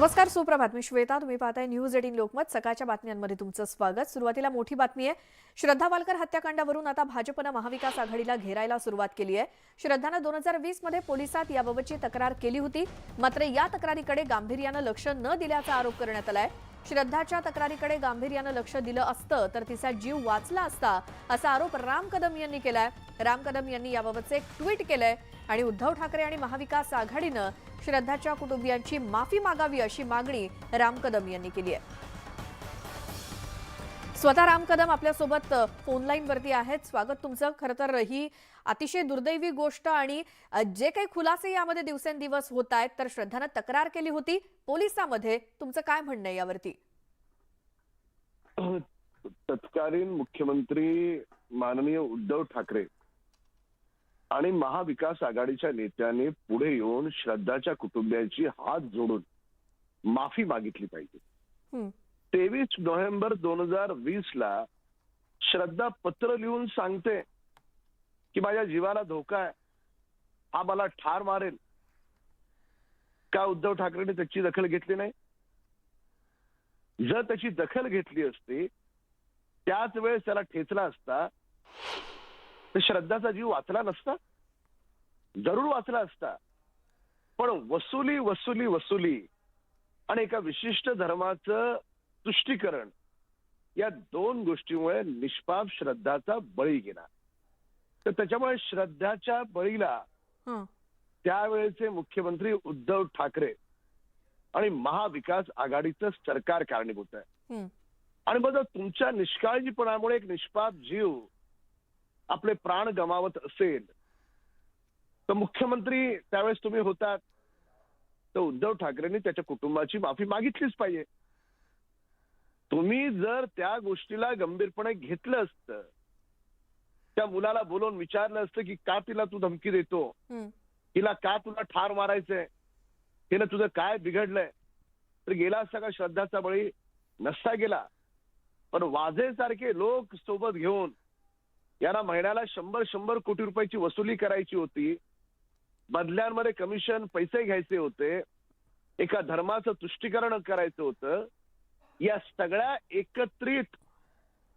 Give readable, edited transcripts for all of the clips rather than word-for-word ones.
नमस्कार, सुप्रभात. मी श्वेता. तुम्ही पाहताय न्यूज 18 लोकमत. सकाळच्या बातम्यांमध्ये तुमचं स्वागत. सुरुवातीला मोठी बातमी आहे. श्रद्धा वालकर हत्याकांडावरून आता भाजपनं महाविकास आघाडीला घेरायला सुरुवात केली आहे. श्रद्धानं 2020 मध्ये पोलिसात याबाबतची तक्रार केली होती. मात्र या तक्रारीकडे गांभीर्यानं लक्ष न दिल्याचा आरोप करण्यात आलाय. श्रद्धाच्या तक्रारीकडे गांभीर्यानं लक्ष दिलं असतं तर तिचा जीव वाचला असता, असा आरोप राम कदम यांनी केलाय. राम कदम यांनी याबाबतचे एक ट्विट केलंय आणि उद्धव ठाकरे आणि महाविकास आघाडीनं श्रद्धाच्या कुटुंबियांची माफी मागावी अशी मागणी राम कदम यांनी केली आहे. स्वतः राम कदम आपल्यासोबत फोन लाईन वरती आहेत. स्वागत तुमचं. खरं तर ही अतिशय दुर्दैवी गोष्ट आणि जे काही खुलासे यामध्ये दिवसेंदिवस होत आहेत, तर श्रद्धानं तक्रार केली होती पोलिसांमध्ये. तुमचं काय म्हणणं आहे यावरती? तत्कालीन मुख्यमंत्री माननीय उद्धव ठाकरे आणि महाविकास आघाडीच्या नेत्यांनी पुढे येऊन श्रद्धाच्या कुटुंबियांची हात जोडून माफी मागितली पाहिजे. 23 नोव्हेंबर 2020 ला श्रद्धा पत्र लिहून सांगते की माझ्या जीवाला धोका आहे, हा मला ठार मारेल. का उद्धव ठाकरेंनी त्याची दखल घेतली नाही? जर त्याची दखल घेतली असती, त्याच वेळेस त्याला ठेचला असता, तर श्रद्धाचा जीव वाचला नसता? जरूर वाचला असता. पण वसुली वसुली वसुली आणि एका विशिष्ट धर्माचं तुष्टीकरण, या दोन गोष्टीमुळे निष्पाप श्रद्धाचा बळी गेला. तर त्याच्यामुळे श्रद्धाच्या बळीला त्यावेळेचे मुख्यमंत्री उद्धव ठाकरे आणि महाविकास आघाडीचं सरकार कारणीभूत आहे. आणि मग तुमच्या निष्काळजीपणामुळे एक निष्पाप जीव आपले प्राण गमावत असेल, तर मुख्यमंत्री त्यावेळेस तुम्ही होतात, तर उद्धव ठाकरेंनी त्याच्या कुटुंबाची माफी मागितलीच पाहिजे. तुम्ही जर त्या गोष्टीला गंभीरपणे घेतलं असतं, त्या मुलाला बोलवून विचारलं असतं की का तिला तू धमकी देतो, तिला का तुला ठार मारायचंय, तिला तुझं काय बिघडलंय, तर गेला असता का श्रद्धाचा बळी? नसता गेला. पण वाझेसारखे लोक सोबत घेऊन यांना महिन्याला 100 कोटी रुपयाची वसुली करायची होती, बदल्यांमध्ये कमिशन पैसे घ्यायचे होते, एका धर्माचं तुष्टीकरण करायचं होतं. या सगळ्या एकत्रित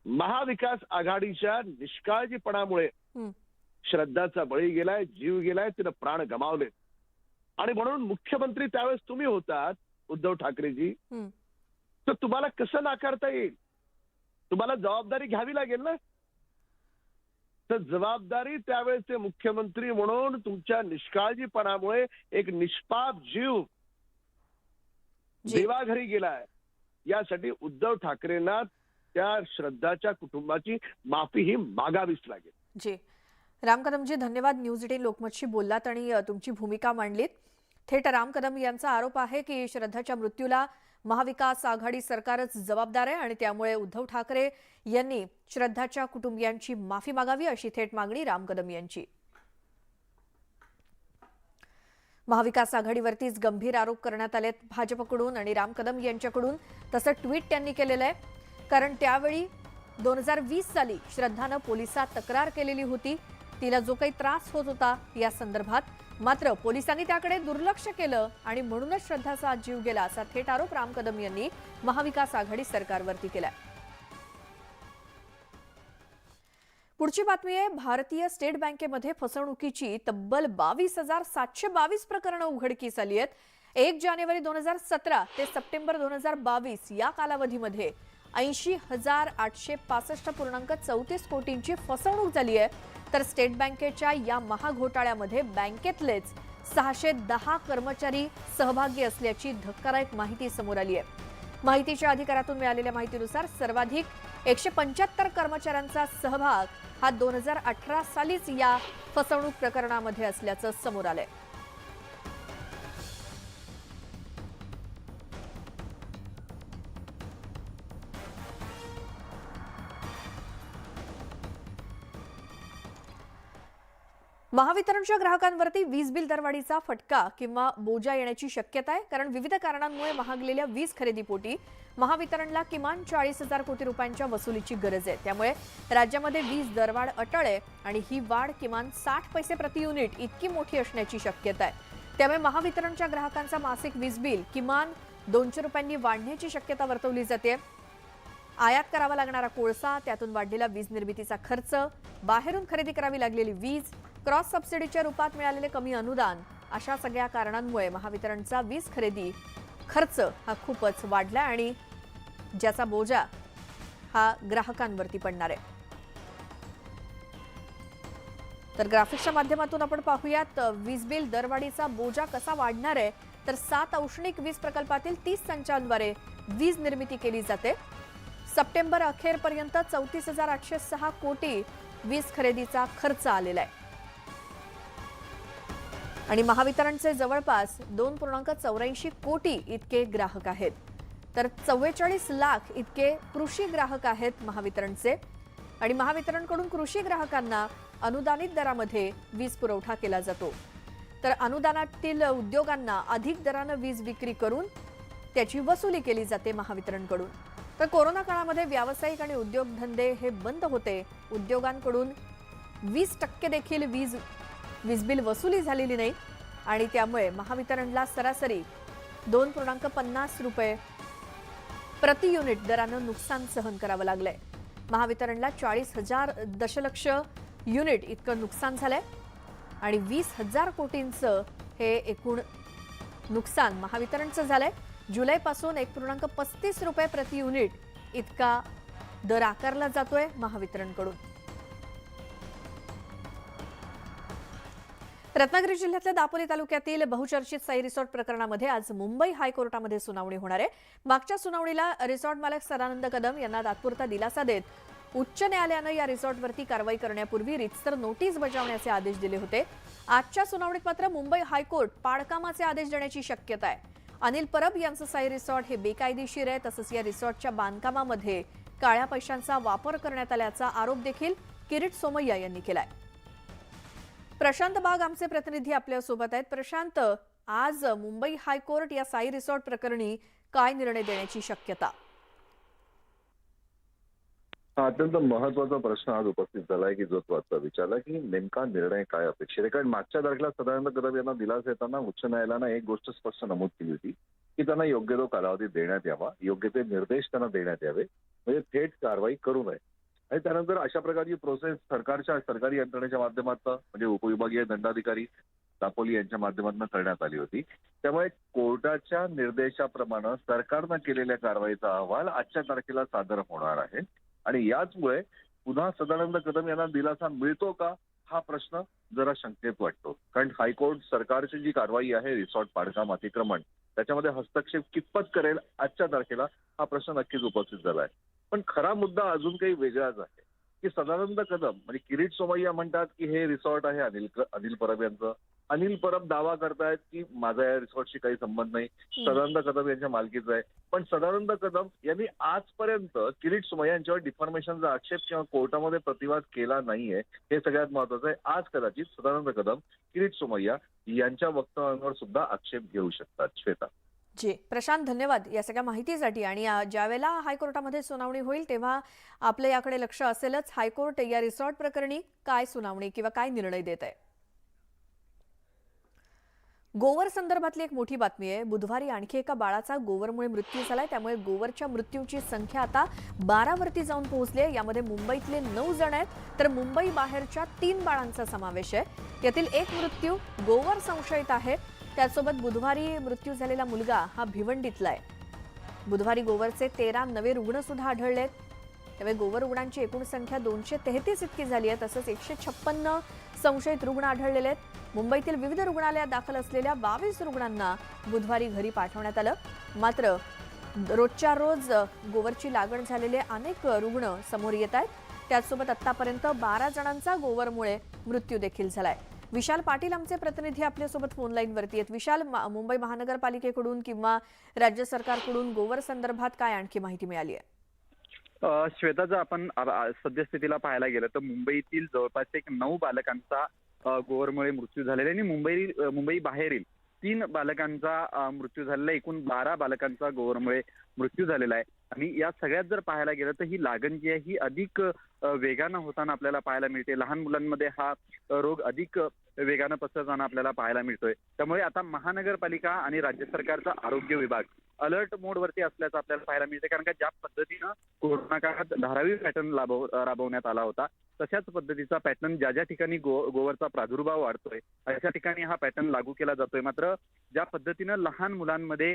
महाविकास आघाडीच्या निष्काळजीपणामुळे श्रद्धाचा बळी गेलाय, जीव गेलाय, तिनं प्राण गमावले. आणि म्हणून मुख्यमंत्री त्यावेळेस तुम्ही होतात उद्धव ठाकरेजी, तर तुम्हाला कसं नाकारता येईल? तुम्हाला जबाबदारी घ्यावी लागेल ना. तर जबाबदारी त्यावेळेचे मुख्यमंत्री म्हणून तुमच्या निष्काळजीपणामुळे एक निष्पाप जीव देवाघरी गेलाय, यासाठी उद्धव ठाकरेंना त्या श्रद्धाच्या कुटुंबाची माफी ही मागावीच लागेल. जी राम कदमजी, धन्यवाद. न्यूज 18 लोकमतशी बोललात आणि तुमची भूमिका मांडलीत. थेट राम कदम यांचा आरोप आहे की श्रद्धाच्या मृत्यूला महाविकास आघाडी सरकारच जबाबदार आहे आणि त्यामुळे उद्धव ठाकरे यांनी श्रद्धाच्या कुटुंबियांची माफी मागावी अशी थेट मागणी राम कदम यांची. महाविकास आघाडीवरतीच गंभीर आरोप करण्यात आलेत भाजपकडून आणि राम कदम यांच्याकडून. तसं ट्विट त्यांनी केलेलं आहे. कारण त्यावेळी 2020 साली श्रद्धानं पोलिसात तक्रार केलेली होती, तिला जो काही त्रास होत होता या संदर्भात. मात्र पोलिसांनी त्याकडे दुर्लक्ष केलं आणि म्हणूनच श्रद्धाचा जीव गेला, असा थेट आरोप राम कदम यांनी महाविकास आघाडी सरकारवरती केलाय. पुढची बातमी आहे. भारतीय स्टेट बँकेमध्ये फसवणुकीची तब्बल 22,722 प्रकरणं उघडकीस आली आहेत. 1 जानेवारी 2017 ते सप्टेंबर 2022 या कालावधीमध्ये 80,865.34 कोटींची फसवणूक झाली आहे. तर स्टेट बँकेच्या या महाघोटाळ्यामध्ये बँकेतलेच 610 कर्मचारी सहभागी असल्याची धक्कादायक माहिती समोर आली आहे. माहितीच्या अधिकारातून मिळालेल्या माहितीनुसार सर्वाधिक 175 कर्मचाऱ्यांचा सहभाग हा 2018 सालीच या फसवणूक प्रकरणामध्ये असल्याचं समोर आलंय. महावितरणच्या ग्राहकांवरती वीज बिल दरवाढीचा फटका किंवा बोजा येण्याची शक्यता आहे. कारण विविध कारणांमुळे महागलेल्या वीज खरेदीपोटी महावितरणला किमान 40,000 कोटी रुपयांच्या वसुलीची गरज आहे. त्यामुळे राज्यामध्ये वीज दरवाढ अटळ आहे आणि ही वाढ किमान 60 पैसे प्रति युनिट इतकी मोठी असण्याची शक्यता आहे. त्यामुळे महावितरणच्या ग्राहकांचा मासिक वीज बिल किमान 200 रुपयांनी वाढण्याची शक्यता वर्तवली जाते. आयात करावा लागणारा कोळसा, त्यातून वाढलेला वीज निर्मितीचा खर्च, बाहेरून खरेदी करावी लागलेली वीज, क्रॉस सबसिडीच्या रूपात मिळालेले कमी अनुदान, अशा सगळ्या कारणांमुळे महावितरणचा वीज खरेदी खर्च हा खूपच वाढला आणि ज्याचा बोजा हा ग्राहकांवरती पडणार आहे. तर ग्राफिक्सच्या माध्यमातून आपण पाहूयात वीज बिल दरवाढीचा बोजा कसा वाढणार आहे. तर 7 औष्णिक वीज प्रकल्पातील 30 संचांद्वारे वीज निर्मिती केली जाते. सप्टेंबर अखेरपर्यंत 34,806 कोटी वीज खरेदीचा खर्च आलेला आहे आणि महावितरणचे जवळपास 2.84 कोटी इतके ग्राहक आहेत. तर 44 लाख इतके कृषी ग्राहक आहेत महावितरणचे आणि महावितरणकडून कृषी ग्राहकांना अनुदानित दरामध्ये वीज पुरवठा केला जातो. तर अनुदानातील उद्योगांना अधिक दरानं वीज विक्री करून त्याची वसुली केली जाते महावितरणकडून. तर कोरोना काळामध्ये व्यावसायिक आणि उद्योगधंदे हे बंद होते. उद्योगांकडून 20% देखील वीज बिल वसुली झालेली नाही आणि त्यामुळे महावितरणला सरासरी 2.50 रुपये प्रति युनिट दरानं नुकसान सहन करावं लागलंय. महावितरणला 40,000 दशलक्ष युनिट इतकं नुकसान झालंय आणि 20,000 कोटींचं हे एकूण नुकसान महावितरणचं झालंय. जुलैपासून 1.35 रुपये प्रति युनिट इतका दर आकारला जातोय महावितरणकडून. रत्नागिरी जिल्ह्यातल्या दापोली तालुक्यातील बहुचर्चित साई रिसॉर्ट प्रकरणामध्ये आज मुंबई हायकोर्टामध्ये सुनावणी होणार आहे. मागच्या सुनावणीला रिसॉर्ट मालक सदानंद कदम यांना तात्पुरता दिलासा देत उच्च न्यायालयानं या रिसॉर्टवरती कारवाई करण्यापूर्वी रितसर नोटीस बजावण्याचे आदेश दिले होते. आजच्या सुनावणीत मात्र मुंबई हायकोर्ट पाडकामाचे आदेश देण्याची शक्यता आहे. अनिल परब यांचं साई रिसॉर्ट हे बेकायदेशीर आहे, तसंच या रिसॉर्टच्या बांधकामामध्ये काळ्या पैशांचा वापर करण्यात आल्याचा आरोप देखील किरीट सोमय्या यांनी केलाय. प्रशांत बाग आमचे प्रतिनिधी आपल्यासोबत आहेत. प्रशांत, आज मुंबई हायकोर्ट या साई रिसॉर्ट प्रकरणी काय निर्णय देण्याची शक्यता? हा अत्यंत महत्वाचा प्रश्न आज उपस्थित झालाय की जो तो आता विचारला की नेमका निर्णय काय अपेक्षित आहे. कारण मागच्या तारखेला सदानंद कदम यांना दिलासा देताना उच्च न्यायालयानं एक गोष्ट स्पष्ट नमूद केली होती की त्यांना योग्य तो कालावधी देण्यात यावा, योग्य ते निर्देश त्यांना देण्यात यावे, म्हणजे थेट कारवाई करू नये. आणि त्यानंतर अशा प्रकारची प्रोसेस सरकारी यंत्रणेच्या माध्यमातून म्हणजे उपविभागीय दंडाधिकारी दापोली यांच्या माध्यमातून करण्यात आली होती. त्यामुळे कोर्टाच्या निर्देशाप्रमाणे सरकारनं केलेल्या कारवाईचा अहवाल आजच्या तारखेला सादर होणार आहे आणि याचमुळे पुन्हा सदानंद कदम यांना दिलासा मिळतो का हा प्रश्न जरा शंकेत वाटतो. कारण हायकोर्ट सरकारची जी कारवाई आहे रिसॉर्ट पाडकाम अतिक्रमण त्याच्यामध्ये हस्तक्षेप कितपत करेल आजच्या तारखेला हा प्रश्न नक्कीच उपस्थित झाला आहे. पण खरा मुद्दा अजून काही वेगळाच आहे की सदानंद कदम म्हणजे किरीट सोमय्या म्हणतात की हे रिसॉर्ट आहे अनिल परब यांचं. अनिल परब दावा करतायत की माझा या रिसॉर्टशी काही संबंध नाही, सदानंद कदम यांच्या मालकीचा आहे. पण सदानंद कदम यांनी आजपर्यंत किरीट सोमय्या यांच्यावर डिफॉर्मेशनचा आक्षेप किंवा कोर्टामध्ये प्रतिवाद केला नाहीये. हे सगळ्यात महत्वाचं आहे. आज कदाचित सदानंद कदम किरीट सोमय्या यांच्या वक्तव्यांवर सुद्धा आक्षेप घेऊ शकतात. श्वेता जी, प्रशांत, धन्यवाद या सगळ्या माहितीसाठी. आणि ज्यावेळेला हायकोर्टामध्ये सुनावणी होईल तेव्हा आपलं याकडे लक्ष असेलच. हायकोर्ट या रिसॉर्ट प्रकरणी काय सुनावणी किंवा काय निर्णय देत आहे. गोवर संदर्भातली एक मोठी बातमी आहे. बुधवारी आणखी एका बाळाचा गोवरमुळे मृत्यू झालाय. त्यामुळे गोवरच्या मृत्यूची संख्या आता 12 वरती जाऊन पोहोचली आहे. यामध्ये मुंबईतले 9 जण आहेत, तर मुंबई बाहेरच्या 3 बाळांचा समावेश आहे. यातील एक मृत्यू गोवर संशयित आहे. त्यासोबत बुधवारी मृत्यू झालेला मुलगा हा भिवंडीतला आहे. बुधवारी गोवरचे 13 नवे रुग्ण सुद्धा आढळलेत. त्यामुळे गोवर रुग्णांची एकूण संख्या 233 इतकी झाली आहे. तसंच 156 संशयित रुग्ण आढळलेले आहेत. मुंबईतील विविध रुग्णालयात दाखल असलेल्या 22 रुग्णांना बुधवारी घरी पाठवण्यात आलं. मात्र रोजच्या रोज गोवरची लागण झालेले अनेक रुग्ण समोर येत आहेत. त्याचसोबत आतापर्यंत 12 जणांचा गोवरमुळे मृत्यू देखील झालाय. विशाल पाटील आमचे प्रतिनिधी आपल्यासोबत फोन लाईनवरती आहेत. विशाल, मुंबई महानगरपालिकेकडून किंवा राज्य सरकारकडून गोवर संदर्भात काय आणखी माहिती मिळाली आहे? श्वेता, जर आपण सद्यस्थितीला पाहायला गेलं तर मुंबईतील जवळपास 9 बालकांचा गोवरमुळे मृत्यू झालेला आहे आणि मुंबई बाहेरील 3 बालकांचा मृत्यू झालेला आहे. एकूण 12 बालकांचा गोवरमुळे मृत्यू झालेला आहे. आणि या सगळ्यात जर पाहायला गेलं तर ही लागण जी आहे ही अधिक वेगानं होताना आपल्याला पाहायला मिळते. लहान मुलांमध्ये हा रोग अधिक वेगानं पसरताना आपल्याला पाहायला मिळतोय. त्यामुळे आता महानगरपालिका आणि राज्य सरकारचा आरोग्य विभाग अलर्ट मोडवरती असल्याचं आपल्याला पाहायला मिळते. कारण का ज्या पद्धतीनं कोरोना काळात धारावी पॅटर्न राबवण्यात आला होता तशाच पद्धतीचा पॅटर्न ज्या ज्या ठिकाणी गोवरचा प्रादुर्भाव वाढतोय अशा ठिकाणी हा पॅटर्न लागू केला जातोय. मात्र ज्या पद्धतीनं लहान मुलांमध्ये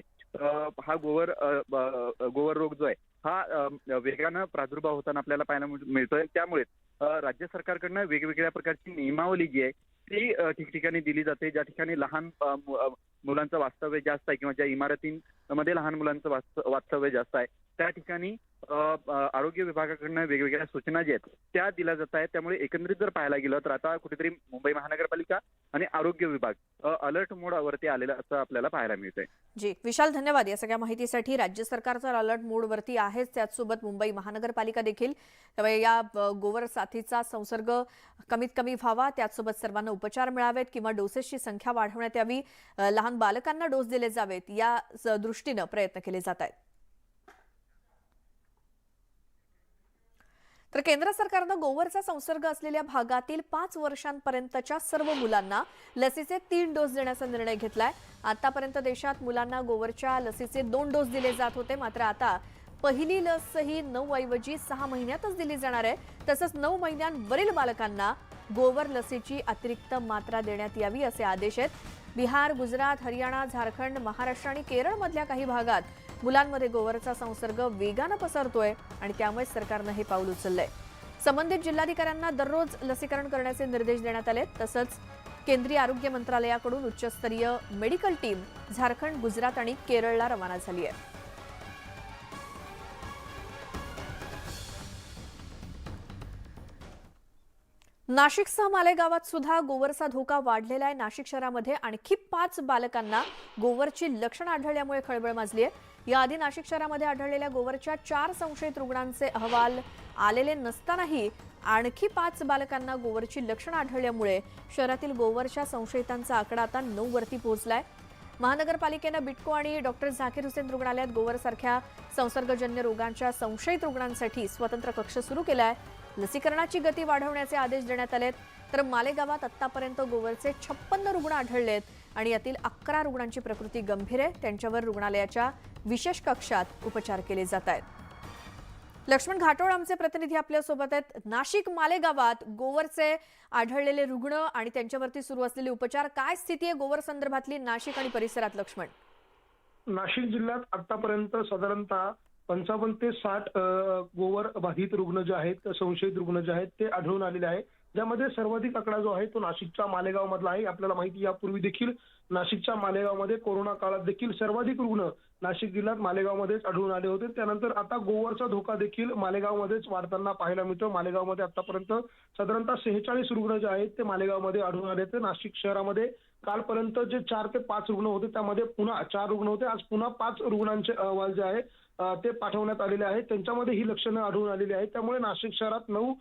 हा गोवर रोग जो आहे हा वेगानं प्रादुर्भाव होताना आपल्याला पाहायला मिळतोय. त्यामुळे राज्य सरकारकडनं वेगवेगळ्या प्रकारची नियमावली जी आहे ती ठिकठिकाणी दिली जाते. ज्या ठिकाणी लहान मुलांचं वास्तव्य जास्त आहे किंवा ज्या इमारतींमध्ये लहान मुलांचं वास्तव्य जास्त आहे त्या ठिकाणी आरोग्य विभागाकडनं वेगवेगळ्या सूचना ज्या आहेत त्या दिल्या जात आहेत. त्यामुळे एकंदरीत जर पाहायला गेलं तर आता कुठेतरी मुंबई महानगरपालिका आणि आरोग्य विभाग अलर्ट मोडवरती आलेला असं आपल्याला पाहायला मिळतंय. जी विशाल, धन्यवाद या सगळ्या माहितीसाठी. राज्य सरकारचं अलर्ट मोडवरती आहेच, त्याचसोबत मुंबई महानगरपालिका देखील. त्यामुळे या गोवर साथीचा संसर्ग कमीत कमी व्हावा, त्याचसोबत सर्वांना उपचार मिळावेत किंवा डोसेसची संख्या वाढवण्यात यावी, लहान बालकांना डोस दिले जावेत या दृष्टीनं प्रयत्न केले जात आहेत. तर केंद्र सरकारनं गोवरचा संसर्ग असलेल्या भागातील 5 वर्षांपर्यंतच्या सर्व मुलांना लसीचे 3 डोस देण्याचा निर्णय घेतलाय. आतापर्यंत देशात मुलांना गोवरच्या लसीचे 2 डोस दिले जात होते, मात्र आता पहिली लसही 9 ऐवजी 6 महिन्यातच दिली जाणार आहे. तसंच 9 महिन्यांवरील बालकांना गोवर लसीची अतिरिक्त मात्रा देण्यात यावी असे आदेश आहेत. बिहार, गुजरात, हरियाणा, झारखंड, महाराष्ट्र आणि केरळमधल्या काही भागात मुलांमध्ये गोवरचा संसर्ग वेगानं पसरतोय आणि त्यामुळे सरकारनं हे पाऊल उचललंय. संबंधित जिल्हाधिकाऱ्यांना दररोज लसीकरण करण्याचे निर्देश देण्यात आले. तसंच केंद्रीय आरोग्य मंत्रालयाकडून उच्चस्तरीय मेडिकल टीम झारखंड, गुजरात आणि केरळला रवाना झाली आहे. नाशिकसह मालेगावात सुद्धा गोवरचा धोका वाढलेला आहे. नाशिक शहरामध्ये आणखी 5 बालकांना गोवरची लक्षणं आढळल्यामुळे खळबळ माजली आहे. याआधी नाशिक शहरामध्ये आढळलेल्या गोवरच्या 4 संशयित रुग्णांचे अहवाल आलेले नसतानाही आणखी 5 बालकांना गोवरची लक्षणं आढळल्यामुळे शहरातील गोवरच्या संशयितांचा आकडा आता 9 वरती पोहोचलाय. महानगरपालिकेनं बिटको आणि डॉक्टर झाकीर हुसेन रुग्णालयात गोवरसारख्या संसर्गजन्य रोगांच्या संशयित रुग्णांसाठी स्वतंत्र कक्ष सुरू केलाय. लसीकरणाची गती वाढवण्याचे आदेश देण्यात आलेत. तर मालेगावात आतापर्यंत गोवरचे 56 रुग्ण आढळलेत आणि यातील 11 रुग्णांची प्रकृती गंभीर आहे. त्यांच्यावर रुग्णालयाच्या विशेष कक्षात उपचार केले जात आहेत. लक्ष्मण घाटोळ आमचे प्रतिनिधी आपल्या सोबत आहेत. नाशिक मालेगावात गोवरचे आढळलेले रुग्ण आणि त्यांच्यावरती सुरू असलेले उपचार, काय स्थिती आहे गोवर संदर्भातली नाशिक आणि परिसरात? लक्ष्मण, नाशिक जिल्ह्यात आतापर्यंत साधारणतः 55 ते 60 गोवर बाधित रुग्ण जे आहेत, संशयित रुग्ण जे आहेत ते आढळून आलेले आहे. ज्यामध्ये सर्वाधिक आकडा जो आहे तो नाशिकच्या मालेगाव मधला आहे. आपल्याला माहिती यापूर्वी देखील नाशिकच्या मालेगावमध्ये कोरोना काळात देखील सर्वाधिक रुग्ण नाशिक जिल्ह्यात मालेगावमध्येच आढळून आले होते. त्यानंतर आता गोवरचा धोका देखील मालेगावमध्येच वाढताना पाहायला मिळतो. मालेगावमध्ये आतापर्यंत साधारणतः 46 रुग्ण जे आहेत ते मालेगावमध्ये आढळून आले. तर नाशिक शहरामध्ये कालपर्यंत जे 4 ते 5 रुग्ण होते त्यामध्ये पुन्हा 4 रुग्ण होते. आज पुन्हा 5 रुग्णांचे अहवाल जे आहे ते पाठवण्यात आलेले आहेत. त्यांच्यामध्ये ही लक्षणं आढळून आलेली आहेत. त्यामुळे नाशिक शहरात 9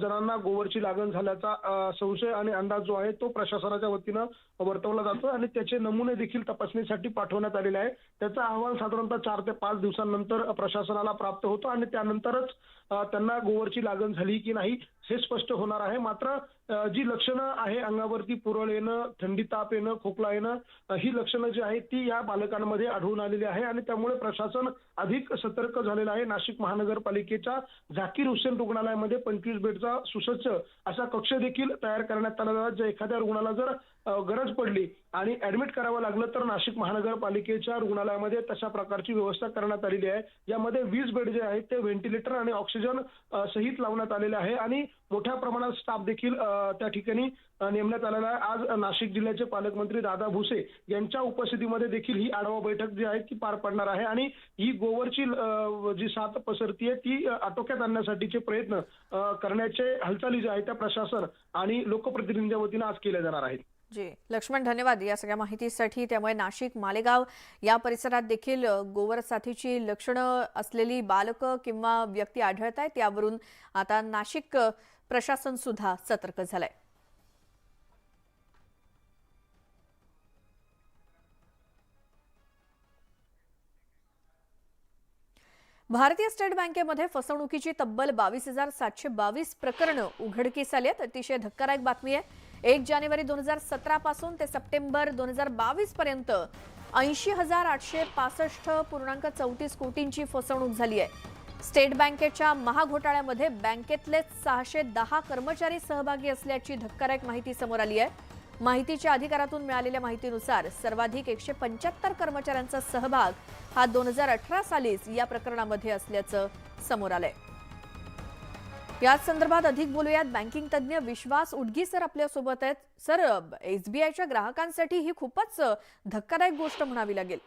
जणांना गोवरची लागण झाल्याचा संशय आणि अंदाज जो आहे तो प्रशासनाच्या वतीनं वर्तवला जातो आणि त्याचे नमुने देखील तपासणीसाठी पाठवण्यात आलेले आहे. त्याचा अहवाल साधारणतः 4 ते 5 दिवसांनंतर प्रशासनाला प्राप्त होतो आणि त्यानंतरच त्यांना गोवरची लागण झाली की नाही हे स्पष्ट होणार आहे. मात्र जी लक्षणं आहे अंगावरती पुरळ येणं, थंडी ताप येणं, खोकला येणं, ही लक्षणं जी आहेत ती या बालकांमध्ये आढळून आलेली आहे आणि त्यामुळे प्रशासन अधिक सतर्क झालेलं आहे. नाशिक महानगरपालिकेच्या झाकीर हुसेन रुग्णालयामध्ये 25 बेडचा सुसज्ज असा कक्ष देखील तयार करण्यात आलेला आहे. जर एखाद्या रुग्णाला जर गरज पडली आणि ऍडमिट करावं लागलं तर नाशिक महानगरपालिकेच्या रुग्णालयामध्ये तशा प्रकारची व्यवस्था करण्यात आलेली आहे. यामध्ये 20 बेड जे आहेत ते व्हेंटिलेटर आणि ऑक्सिजन सहित लावण्यात आलेले आहे आणि मोठ्या प्रमाणात स्टाफ देखील त्या ठिकाणी नेमण्यात आलेला आहे. आज नाशिक जिल्ह्याचे पालकमंत्री दादा भुसे यांच्या उपस्थितीमध्ये देखील ही आढावा बैठक जी आहे ती पार पडणार आहे आणि ही गोवरची जी साथ पसरतीये ती आटोक्यात आणण्यासाठीचे प्रयत्न करण्याचे हालचाली ज्या आहेत त्या प्रशासन आणि लोकप्रतिनिधींच्या वतीनं आज केल्या जाणार आहेत. जी लक्ष्मण, धन्यवाद या सगळ्या माहितीसाठी. त्यामुळे नाशिक, मालेगाव या परिसरात देखील गोवर साथीची लक्षणं असलेली बालकं किंवा व्यक्ती आढळत आहेत. त्यावरून आता नाशिक प्रशासन सुद्धा सतर्क झालंय. भारतीय स्टेट बँकेमध्ये फसवणुकीची तब्बल 22,722 प्रकरणं उघडकीस आली आहेत. अतिशय धक्कादायक बातमी आहे. 1 जानेवारी 2017 पासून ते सप्टेंबर 2022 पर्यंत 80,865.34 कोटींची फसवणूक झाली आहे. स्टेट बँकेच्या महाघोटाळ्यामध्ये बँकेतले 610 कर्मचारी सहभागी असल्याची धक्कादायक माहिती समोर आली आहे. माहितीच्या अधिकारातून मिळालेल्या माहितीनुसार सर्वाधिक 175 कर्मचाऱ्यांचा सहभाग हा 2018 सालीच या प्रकरणामध्ये असल्याचं समोर आलंय. याच संदर्भात अधिक बोलूयात. बँकिंग तज्ज्ञ विश्वास उडगी सर आपल्या सोबत आहेत. सर, एसबीआयच्या ग्राहकांसाठी ही खूपच धक्कादायक गोष्ट म्हणावी लागेल.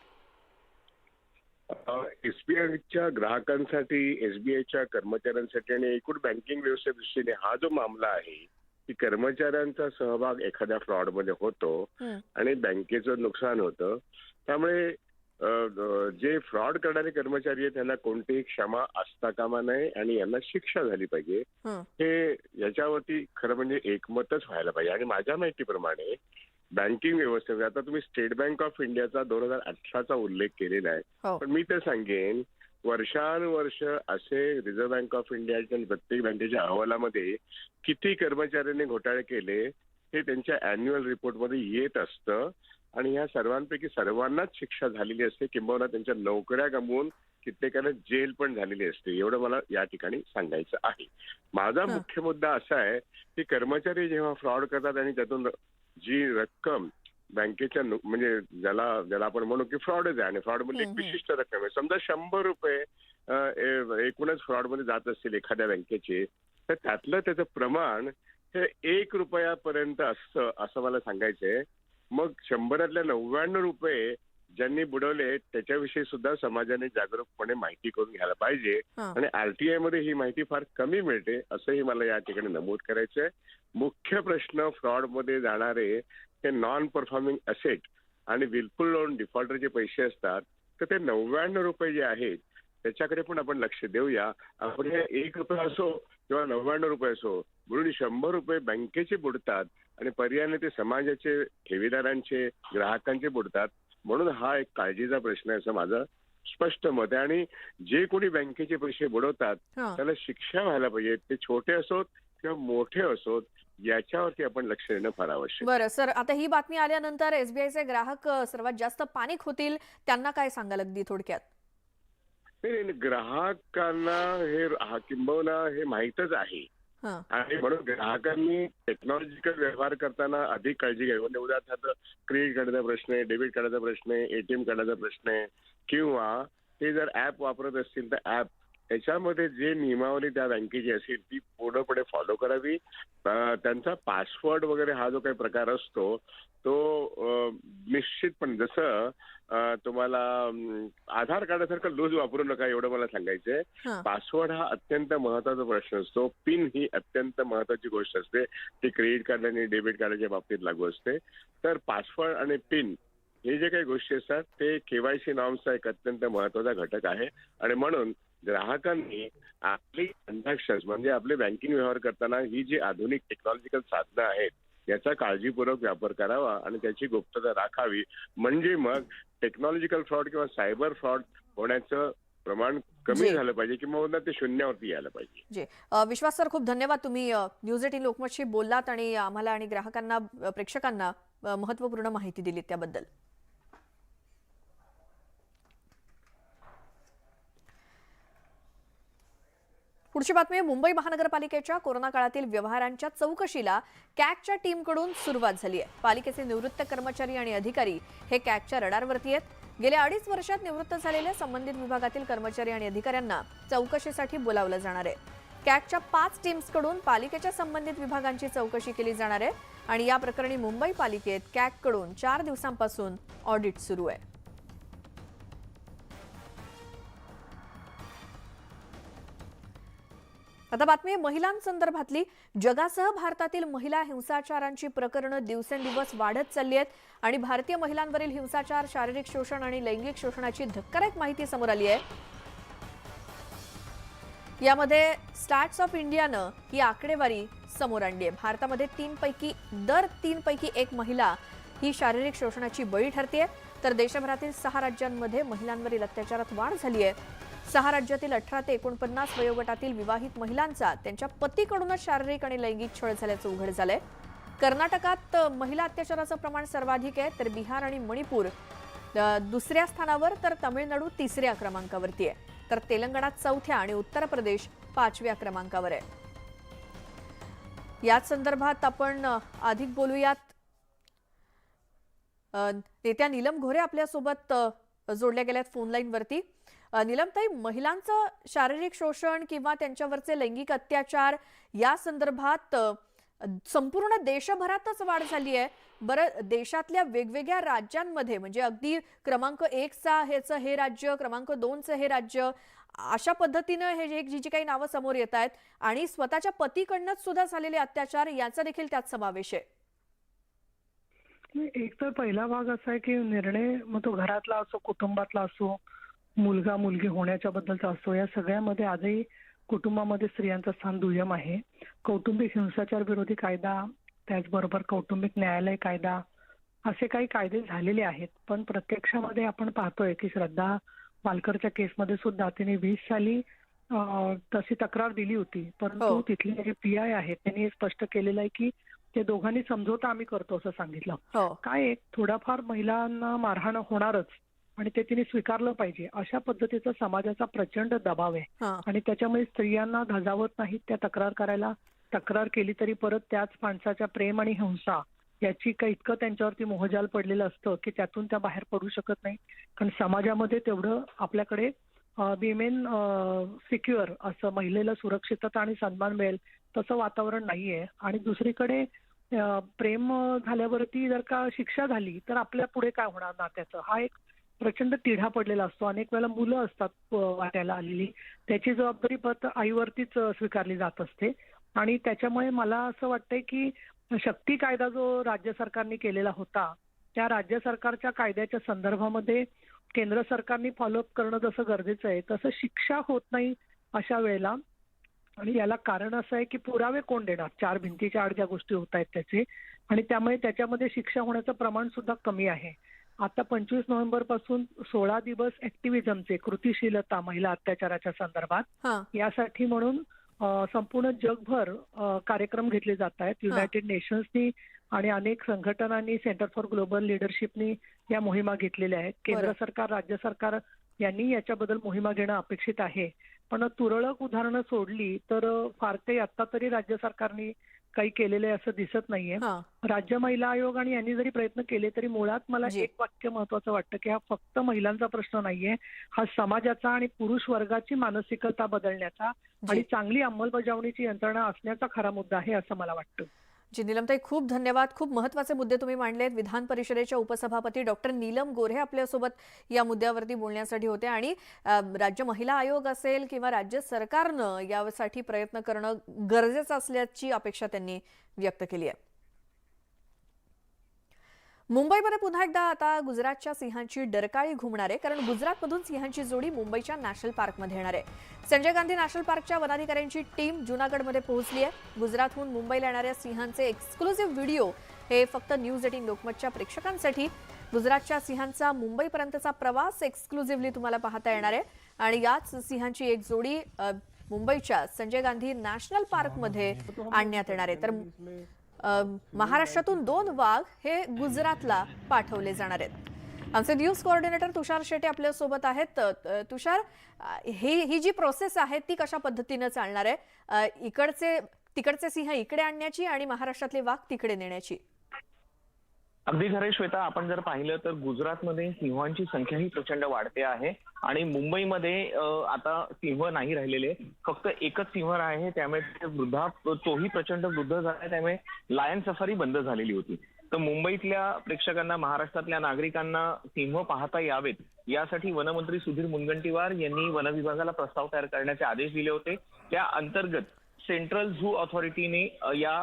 एसबीआयच्या ग्राहकांसाठी, एसबीआयच्या कर्मचाऱ्यांसाठी आणि एकूण बँकिंग व्यवस्थेदृष्टीने हा जो मामला आहे की कर्मचाऱ्यांचा सहभाग एखाद्या फ्रॉडमध्ये होतो आणि बँकेचं नुकसान होतं, त्यामुळे जे फ्रॉड करणारे कर्मचारी आहेत त्यांना कोणतीही क्षमा असता कामा नये आणि यांना शिक्षा झाली पाहिजे. हे याच्यावरती खरं म्हणजे एकमतच व्हायला पाहिजे. आणि माझ्या माहितीप्रमाणे बँकिंग व्यवस्थेमध्ये आता तुम्ही स्टेट बँक ऑफ इंडियाचा 2018चा उल्लेख केलेला आहे, पण मी तर सांगेन वर्षानुवर्ष असे रिझर्व्ह बँक ऑफ इंडियाच्या प्रत्येक बँकेच्या अहवालामध्ये किती कर्मचाऱ्यांनी घोटाळे केले हे त्यांच्या अॅन्युअल रिपोर्टमध्ये येत असतं. आणि ह्या सर्वांपैकी सर्वांनाच शिक्षा झालेली असते, किंबहुना त्यांच्या नोकऱ्या गमवून कित्येकांना जेल पण झालेली असते. एवढं मला या ठिकाणी सांगायचं आहे. माझा मुख्य मुद्दा असा आहे की कर्मचारी जेव्हा फ्रॉड करतात आणि त्यातून जी रक्कम बँकेच्या म्हणजे ज्याला आपण म्हणू की फ्रॉडच आहे आणि फ्रॉडमध्ये एक विशिष्ट रक्कम आहे, समजा 100 रुपये एकूणच फ्रॉडमध्ये जात असतील एखाद्या बँकेचे, तर त्यातलं त्याचं प्रमाण हे 1 रुपयापर्यंत असतं असं मला सांगायचंय. मग 100तल्या 99 रुपये ज्यांनी बुडवले त्याच्याविषयी सुद्धा समाजाने जागरूकपणे माहिती करून घ्यायला पाहिजे. आणि आरटीआय मध्ये ही माहिती फार कमी मिळते असंही मला या ठिकाणी नमूद करायचंय. मुख्य प्रश्न फ्रॉडमध्ये जाणारे हे नॉन परफॉर्मिंग असेट आणि विलफुल लोन डिफॉल्टरचे पैसे असतात, तर ते 99 रुपये जे आहेत त्याच्याकडे पण आपण लक्ष देऊया. आपण हे 1 रुपया असो किंवा 99 रुपये असो, म्हणून 100 रुपये बँकेचे बुडतात आणि पर्यायाने ते समाजाचे, ठेवीदारांचे, ग्राहकांचे बुडतात. म्हणून हा एक काळजीचा प्रश्न आहे असं माझं स्पष्ट मत आहे. आणि जे कोणी बँकेचे पैसे बुडवतात त्याला शिक्षा व्हायला पाहिजे, ते छोटे असोत किंवा मोठे असोत, याच्यावरती आपण लक्ष देणं फार आवश्यक. बरं सर, आता ही बातमी आल्यानंतर एसबीआयचे ग्राहक सर्वात जास्त पॅनिक होतील, त्यांना काय सांगाल अगदी थोडक्यात? ग्राहकांना हे किंबहुना हे माहीतच आहे आणि म्हणून ग्राहकांनी टेक्नॉलॉजिकल व्यवहार करताना अधिक काळजी घ्यावी. म्हणजे उदाहरणार्थ क्रेडिट कार्डाचा प्रश्न आहे, डेबिट कार्डाचा प्रश्न आहे, एटीएम कार्डाचा प्रश्न आहे, किंवा ते जर ऍप वापरत असतील तर ऍप त्याच्यामध्ये जे नियमावली त्या बँकेची असेल ती पूर्णपणे फॉलो करावी. त्यांचा पासवर्ड वगैरे हा जो काही प्रकार असतो तो निश्चितपणे, जसं तुम्हाला आधार कार्डासारखं लूज वापरू नका एवढं मला सांगायचंय. पासवर्ड हा अत्यंत महत्वाचा प्रश्न असतो. पिन ही अत्यंत महत्वाची गोष्ट असते, ती क्रेडिट कार्ड आणि डेबिट कार्डाच्या बाबतीत लागू असते. तर पासवर्ड आणि पिन हे जे काही गोष्टी असतात ते केवायसी नॉर्म्सचा एक अत्यंत महत्वाचा घटक आहे. आणि म्हणून ग्राहकांनी आपली ट्रान्झॅक्शन म्हणजे आपले बँकिंग व्यवहार करताना ही जी आधुनिक टेक्नॉलॉजिकल साधनं आहेत याचा काळजीपूर्वक वापर करावा आणि त्याची गुप्तता राखावी. म्हणजे मग टेक्नॉलॉजिकल फ्रॉड किंवा सायबर फ्रॉड होण्याचं प्रमाण कमी झालं पाहिजे किंवा ते शून्यावरती यायला पाहिजे. विश्वास सर, खूप धन्यवाद. तुम्ही न्यूज 18 लोकमतशी बोललात आणि आम्हाला आणि ग्राहकांना, प्रेक्षकांना महत्त्वपूर्ण माहिती दिली त्याबद्दल. पुढची बातमी. मुंबई महानगरपालिकेच्या कोरोना काळातील व्यवहारांच्या चौकशीला कॅगच्या टीमकडून सुरुवात झाली आहे. पालिकेचे निवृत्त कर्मचारी आणि अधिकारी हे कॅगच्या रडारवरती आहेत. गेल्या 2.5 वर्षात निवृत्त झालेल्या संबंधित विभागातील कर्मचारी आणि अधिकाऱ्यांना चौकशीसाठी बोलावलं जाणार आहे. कॅगच्या 5 टीम्सकडून पालिकेच्या संबंधित विभागांची चौकशी केली जाणार आहे आणि या प्रकरणी मुंबई पालिकेत कॅगकडून 4 दिवसांपासून ऑडिट सुरू आहे. आता बातमी महिलांसंदर्भातली. जगासह भारतातील महिला हिंसाचारांची प्रकरणं दिवसेंदिवस वाढत चालली आहेत आणि भारतीय महिलांवरील हिंसाचार, शारीरिक शोषण आणि लैंगिक शोषणाची धक्कादायक माहिती समोर आली आहे. यामध्ये स्टॅट्स ऑफ इंडियानं ही आकडेवारी समोर आणली आहे. भारतामध्ये 3 पैकी 1 महिला ही शारीरिक शोषणाची बळी ठरते, तर देशभरातील 6 राज्यांमध्ये महिलांवरील अत्याचारात वाढ झाली आहे. 6 राज्यातील 18 ते 49 वयोगटातील विवाहित महिलांचा त्यांच्या पतीकडूनच शारीरिक आणि लैंगिक छळ झाल्याचं उघड झालंय. कर्नाटकात महिला अत्याचाराचं प्रमाण सर्वाधिक आहे, तर बिहार आणि मणिपूर दुसऱ्या स्थानावर, तर तामिळनाडू 3ऱ्या क्रमांकावरती आहे, तर तेलंगणात 4थ्या आणि उत्तर प्रदेश 5व्या क्रमांकावर आहे. याच संदर्भात आपण अधिक बोलूयात. नेत्या नीलम गोऱ्हे आपल्यासोबत जोडल्या गेल्यात फोन लाईनवरती. नीलमताई, महिलांचं शारीरिक शोषण किंवा त्यांच्यावरचे लैंगिक अत्याचार या संदर्भात संपूर्ण देशभरातच वाढ झाली आहे. बरं, देशातल्या वेगवेगळ्या राज्यांमध्ये म्हणजे अगदी क्रमांक 1चं हे राज्य, क्रमांक 2चं हे राज्य, अशा पद्धतीनं हे जी काही नावं समोर येत आहेत आणि स्वतःच्या पतीकडनंच सुद्धा झालेले अत्याचार याचा देखील त्यात समावेश आहे. एक तर पहिला भाग असा आहे की निर्णय मग तो घरातला असो, कुटुंबातला असो, मुलगा मुलगी होण्याच्या बद्दलचा असो, या सगळ्यामध्ये आजही कुटुंबामध्ये स्त्रियांचं स्थान दुय्यम आहे. कौटुंबिक हिंसाचार विरोधी कायदा, त्याचबरोबर कौटुंबिक न्यायालय कायदा, असे काही कायदे झालेले आहेत. पण प्रत्यक्षामध्ये आपण पाहतोय की श्रद्धा वालकरच्या केसमध्ये सुद्धा तिने 20 साली तशी तक्रार दिली होती, परंतु तिथले जे PI आहेत त्यांनी हे स्पष्ट केलेलं आहे की ते दोघांनी समझोता आम्ही करतो असं सांगितलं. काय थोडाफार महिलांना मारहाण होणारच आणि ते तिने स्वीकारलं पाहिजे, अशा पद्धतीचा समाजाचा प्रचंड दबाव आहे आणि त्याच्यामुळे स्त्रियांना धजावत नाहीत त्या तक्रार करायला. तक्रार केली तरी परत त्याच माणसाच्या प्रेम आणि हिंसा याची काही इतकं त्यांच्यावरती मोहजाल पडलेलं असतं की त्यातून त्या बाहेर पडू शकत नाही. कारण समाजामध्ये तेवढं आपल्याकडे विमेन सिक्युअर असं, महिलेला सुरक्षितता आणि सन्मान मिळेल तसं वातावरण नाहीये. आणि दुसरीकडे प्रेम झाल्यावरती जर का शिक्षा झाली तर आपल्या पुढे काय होणार नात्याचं, हा एक प्रचंड तिढा पडलेला असतो. अनेक वेळेला मुलं असतात वाट्याला आलेली, त्याची जबाबदारी परत आईवरतीच स्वीकारली जात असते. आणि त्याच्यामुळे मला असं वाटतंय की शक्ती कायदा जो राज्य सरकारने केलेला होता, त्या राज्य सरकारच्या कायद्याच्या संदर्भामध्ये केंद्र सरकारने फॉलोअप करणं जसं गरजेचं आहे तसं शिक्षा होत नाही अशा वेळेला. आणि याला कारण असं आहे की पुरावे कोण देणार, 4 भिंतीच्या आड ज्या गोष्टी होत आहेत त्याचे, आणि त्यामुळे त्याच्यामध्ये शिक्षा होण्याचं प्रमाण सुद्धा कमी आहे. आता 25 नोव्हेंबर पासून 16 दिवस ऍक्टिव्हिजमचे, कृतिशीलता महिला अत्याचाराच्या संदर्भात, यासाठी म्हणून संपूर्ण जगभर कार्यक्रम घेतले जात आहेत. युनायटेड नेशन्सनी आणि अनेक संघटनांनी, सेंटर फॉर ग्लोबल लिडरशिपनी या मोहिमा घेतलेल्या आहेत. केंद्र सरकार, राज्य सरकार यांनी याच्याबद्दल मोहिमा घेणं अपेक्षित आहे. पण तुरळक उदाहरणं सोडली तर फार काही आता तरी राज्य सरकारने काही केलेले असं दिसत नाहीये. राज्य महिला आयोग आणि यांनी जरी प्रयत्न केले तरी मुळात मला एक वाक्य महत्वाचं वाटतं की हा फक्त महिलांचा प्रश्न नाहीये, हा समाजाचा आणि पुरुष वर्गाची मानसिकता बदलण्याचा आणि चांगली अंमलबजावणीची यंत्रणा असण्याचा खरा मुद्दा आहे असं मला वाटतं. जी नीलमताई, खूप धन्यवाद. खूप महत्त्वाचे मुद्दे तुम्ही मांडलेत. विधान परिषदेच्या उपसभापती डॉक्टर नीलम गोऱ्हे आपल्यासोबत या मुद्द्यावरती बोलण्यासाठी होते. आणि राज्य महिला आयोग असेल किंवा राज्य सरकारनं यासाठी प्रयत्न करणं गरजेचं असल्याची अपेक्षा त्यांनी व्यक्त केली आहे. मुंबईमध्ये पुन्हा एकदा आता गुजरातच्या सिंहांची डरकाळी घुमणार आहे, कारण गुजरातमधून सिंहांची जोडी मुंबईच्या नॅशनल पार्कमध्ये येणार आहे. संजय गांधी नॅशनल पार्कच्या वनाधिकाऱ्यांची टीम जुनागडमध्ये पोहोचली आहे. गुजरातहून मुंबईला येणाऱ्या सिंहांचे एक्सक्लुझिव्ह व्हिडिओ हे फक्त न्यूज 18 लोकमतच्या प्रेक्षकांसाठी. गुजरातच्या सिंहांचा मुंबईपर्यंतचा प्रवास एक्सक्लुझिव्हली तुम्हाला पाहता येणार आहे. आणि याच सिंहांची एक जोडी मुंबईच्या संजय गांधी नॅशनल पार्कमध्ये आणण्यात येणार आहे. तर महाराष्ट्रातून 2 वाघ हे गुजरातला पाठवले जाणार आहेत. आमचे न्यूज कोऑर्डिनेटर तुषार शेटे आपल्या सोबत आहेत. तुषार, ही जी प्रोसेस आहे ती कशा पद्धतीने चालणार आहे, तिकडचे सिंह इकडे आणण्याची आणि महाराष्ट्रातले वाघ तिकडे नेण्याची? अगदी खरे श्वेता, आपण जर पाहिलं तर गुजरातमध्ये सिंहांची संख्या ही प्रचंड वाढते आहे आणि मुंबईमध्ये आता सिंह नाही राहिलेले, फक्त एकच सिंह आहे. त्यामुळे तोही प्रचंड वृद्ध झाला, त्यामुळे लायन सफारी बंद झालेली होती. तर मुंबईतल्या प्रेक्षकांना, महाराष्ट्रातल्या नागरिकांना सिंह पाहता यावेत यासाठी वनमंत्री सुधीर मुनगंटीवार यांनी वन विभागाला प्रस्ताव तयार करण्याचे आदेश दिले होते. त्या अंतर्गत सेंट्रल झू ऑथॉरिटीने या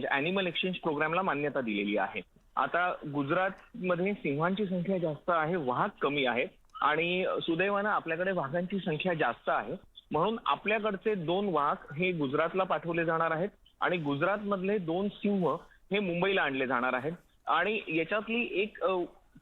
अॅनिमल एक्सचेंज प्रोग्रामला मान्यता दिलेली आहे. आता गुजरातमध्ये सिंहांची संख्या जास्त आहे, वाघ कमी आहेत आणि सुदैवानं आपल्याकडे वाघांची संख्या जास्त आहे, म्हणून आपल्याकडचे 2 वाघ हे गुजरातला पाठवले जाणार आहेत आणि गुजरातमधले 2 सिंह हे मुंबईला आणले जाणार आहेत. आणि याच्यातली एक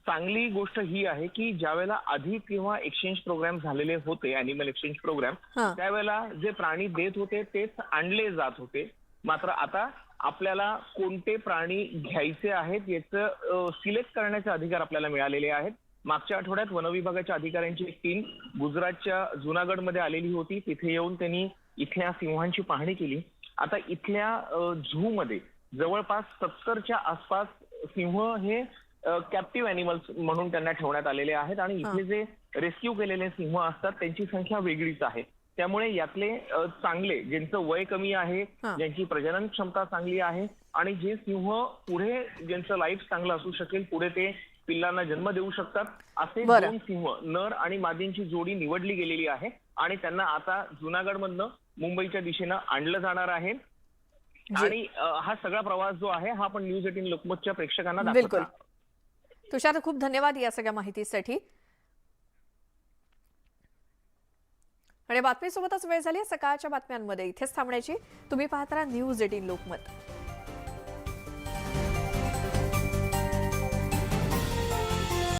चांगली गोष्ट ही आहे की ज्यावेळेला आधी किंवा एक्सचेंज प्रोग्राम झालेले होते, अॅनिमल एक्सचेंज प्रोग्राम, हां. त्यावेळेला जे प्राणी देत होते तेच आणले जात होते. मात्र आता आपल्याला कोणते प्राणी घ्यायचे आहेत याचं सिलेक्ट करण्याचे अधिकार आपल्याला मिळालेले आहेत. मागच्या आठवड्यात वनविभागाच्या अधिकाऱ्यांची एक टीम गुजरातच्या जुनागडमध्ये आलेली होती. तिथे येऊन त्यांनी इथल्या सिंहांची पाहणी केली. आता इथल्या झू मध्ये जवळपास 70च्या आसपास सिंह हे कॅप्टिव्ह अॅनिमल्स म्हणून त्यांना ठेवण्यात आलेले आहेत आणि इथले जे रेस्क्यू केलेले सिंह असतात त्यांची संख्या वेगळीच आहे. त्यामुळे यातले चांगले, ज्यांचं वय कमी आहे, ज्यांची प्रजनन क्षमता चांगली आहे आणि जे सिंह पुढे ज्यांचं लाईफ चांगलं असू शकेल, पुढे ते पिल्लांना जन्म देऊ शकतात, असे 2 सिंह, नर आणि मादींची जोडी निवडली गेलेली आहे आणि त्यांना आता जुनागडमधनं मुंबईच्या दिशेनं आणलं जाणार आहे. आणि हा सगळा प्रवास जो आहे हा आपण न्यूज 18 लोकमतच्या प्रेक्षकांना दाखवतो. बिलकुल. तुषार, खूप धन्यवाद या सगळ्या माहितीसाठी. आणि बातमीसोबतच वेळ झाली सकाळच्या बातम्यांमध्ये इथेच थांबण्याची. तुम्ही पाहता न्यूज 18 लोकमत.